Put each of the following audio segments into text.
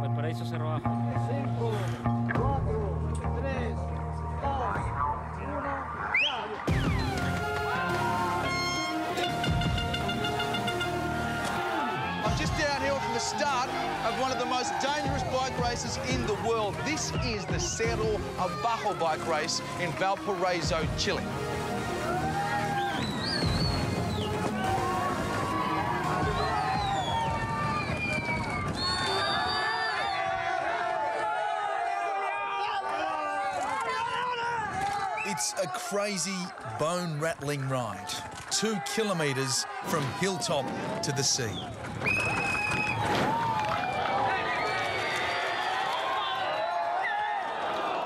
Valparaiso, Cerro, Abajo. 5, 4, 3, 2, 1, I'm just downhill from the start of one of the most dangerous bike races in the world. This is the Cerro Abajo bike race in Valparaiso, Chile. It's a crazy, bone-rattling ride. 2 kilometres from hilltop to the sea.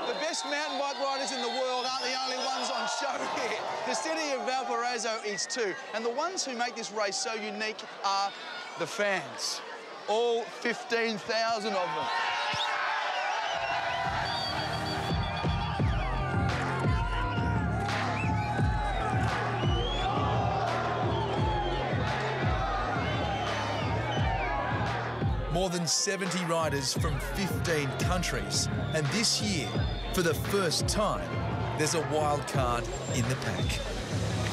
The best mountain bike riders in the world aren't the only ones on show here. The city of Valparaiso is too. And the ones who make this race so unique are the fans. All 15,000 of them. More than 70 riders from 15 countries. And this year, for the first time, there's a wild card in the pack.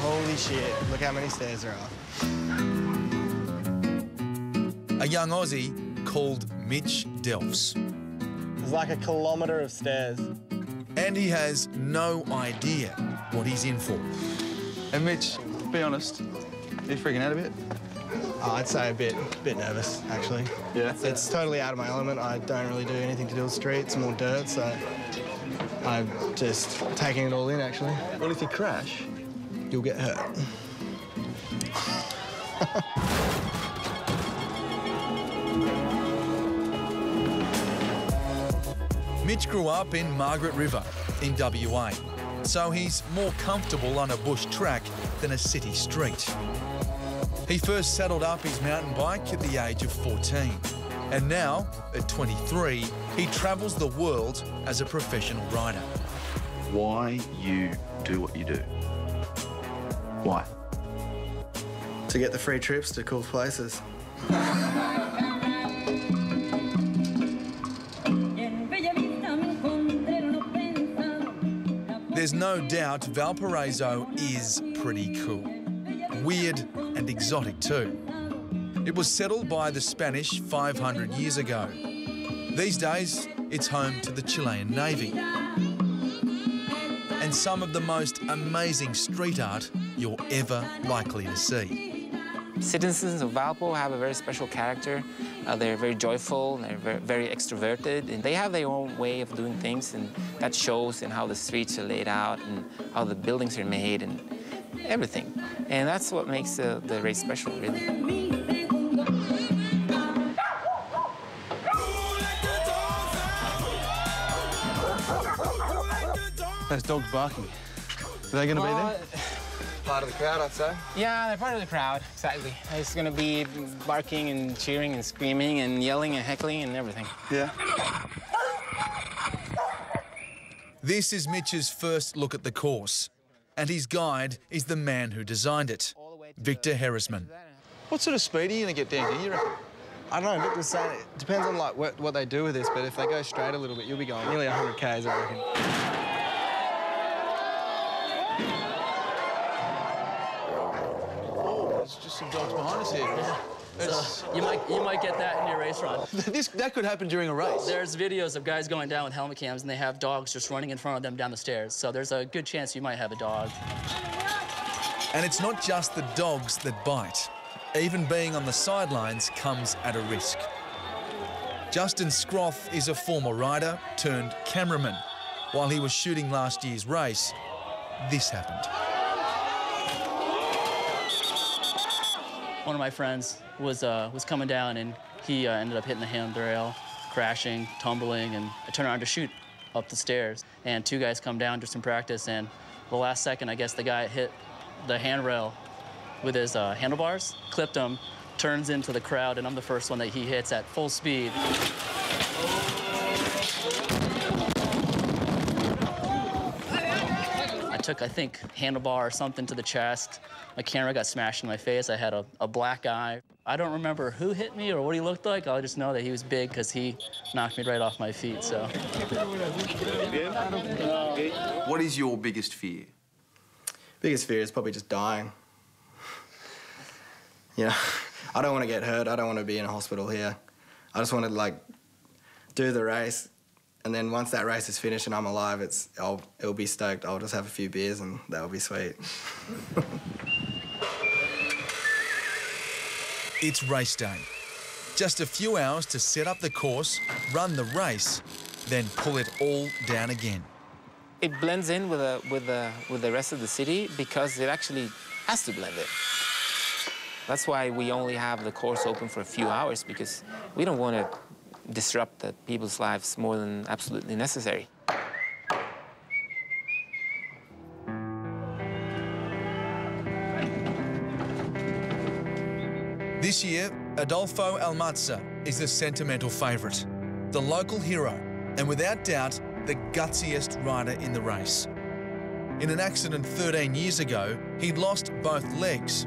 Holy shit, look how many stairs there are. A young Aussie called Mitch Delfs. There's like a kilometre of stairs. And he has no idea what he's in for. And Mitch, be honest, are you freaking out a bit? Oh, I'd say a bit nervous, actually. Yeah? It's totally out of my element. I don't really do anything to do with streets, more dirt, so I'm just taking it all in, actually. Well, if you crash, you'll get hurt. Mitch grew up in Margaret River in WA, so he's more comfortable on a bush track than a city street. He first saddled up his mountain bike at the age of 14. And now, at 23, he travels the world as a professional rider. Why you do what you do? Why? To get the free trips to cool places. There's no doubt Valparaiso is pretty cool. Weird and exotic too. It was settled by the Spanish 500 years ago. These days, it's home to the Chilean Navy. And some of the most amazing street art you're ever likely to see. Citizens of Valpo have a very special character. They're very joyful, they're very extroverted, and they have their own way of doing things, and that shows in how the streets are laid out and how the buildings are made and everything. And that's what makes the race special, really. those dogs barking. Are they going to be there? Part of the crowd, I'd say. Yeah, they're part of the crowd, exactly. It's going to be barking and cheering and screaming and yelling and heckling and everything. Yeah. This is Mitch's first look at the course, and his guide is the man who designed it, Victor Heresman. What sort of speed are you going to get down here, you reckon? I don't know, Victor's saying it depends on like what they do with this, but if they go straight a little bit, you'll be going nearly 100 k's, I reckon. Oh, there's just some dogs behind us here. Yeah. So you might get that in your race run. That could happen during a race. There's videos of guys going down with helmet cams, and they have dogs just running in front of them down the stairs. So there's a good chance you might have a dog. And it's not just the dogs that bite. Even being on the sidelines comes at a risk. Justin Scroth is a former rider turned cameraman. While he was shooting last year's race, this happened. One of my friends was coming down, and he ended up hitting the handrail, crashing, tumbling, and I turned around to shoot up the stairs. And two guys come down just in practice, and The last second, I guess the guy hit the handrail with his handlebars, clipped him, turns into the crowd, and I'm the first one that he hits at full speed. I took, I think, handlebar or something to the chest. My camera got smashed in my face. I had a black eye. I don't remember who hit me or what he looked like. I just know that he was big because he knocked me right off my feet, so. What is your biggest fear? Biggest fear is probably just dying. You know, I don't want to get hurt. I don't want to be in a hospital here. I just want to, like, do the race, and then once that race is finished and I'm alive, it'll be stoked. I'll just have a few beers and that'll be sweet. It's race day. Just a few hours to set up the course, run the race, then pull it all down again. It blends in with the rest of the city because it actually has to blend in. That's why we only have the course open for a few hours, because we don't want to disrupt the people's lives more than absolutely necessary. This year, Adolfo Almazza is the sentimental favourite, the local hero, and without doubt, the gutsiest rider in the race. In an accident 13 years ago, he'd lost both legs.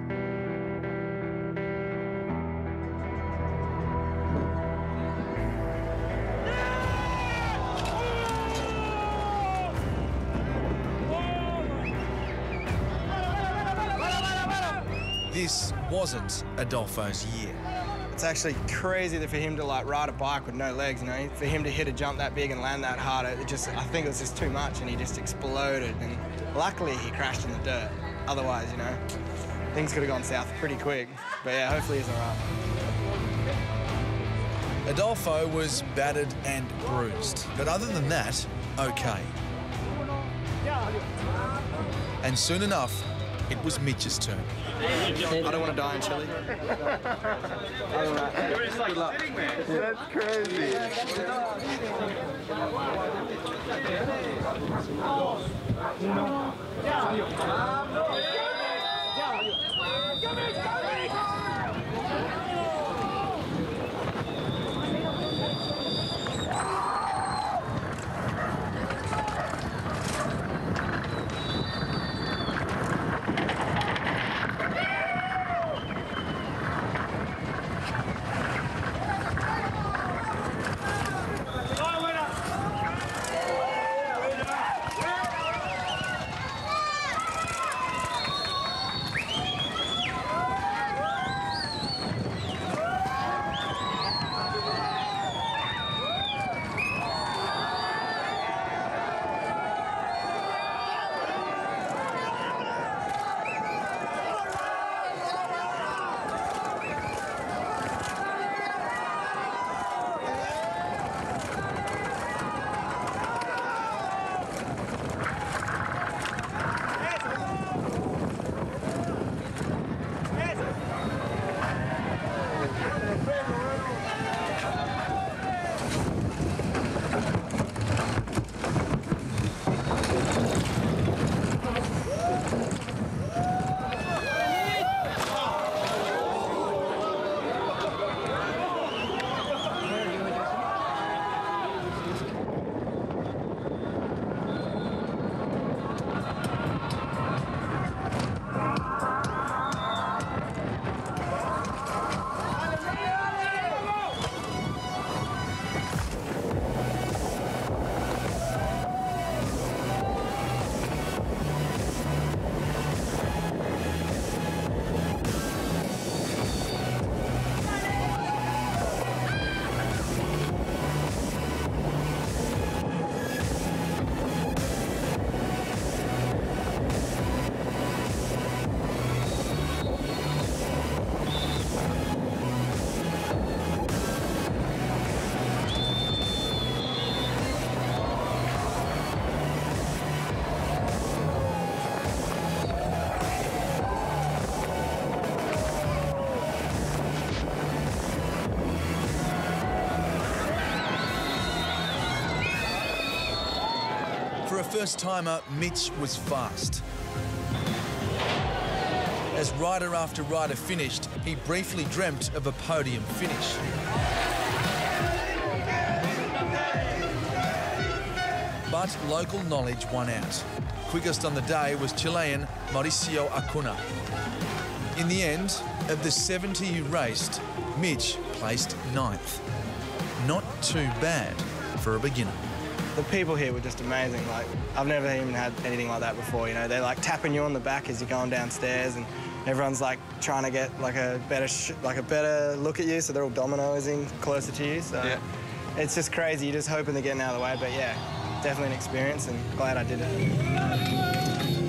This wasn't Adolfo's year. It's actually crazy that for him to, like, ride a bike with no legs, you know, for him to hit a jump that big and land that hard, I think it was just too much, and he just exploded. And luckily he crashed in the dirt. Otherwise, you know, things could have gone south pretty quick. But yeah, hopefully he's all right. Adolfo was battered and bruised, but other than that, okay. And soon enough, it was Mitch's turn. I don't want to die in Chile. Good luck. That's crazy. first-timer Mitch was fast. As rider after rider finished, he briefly dreamt of a podium finish. But local knowledge won out. Quickest on the day was Chilean Mauricio Acuna. In the end, of the 70 who raced, Mitch placed 9th. Not too bad for a beginner. The people here were just amazing. Like, I've never even had anything like that before, you know. They're like tapping you on the back as you're going downstairs, and everyone's like trying to get like a better look at you, so they're all dominoing closer to you. So yeah. It's just crazy. You're just hoping they're getting out of the way, but yeah, definitely an experience, and glad I did it.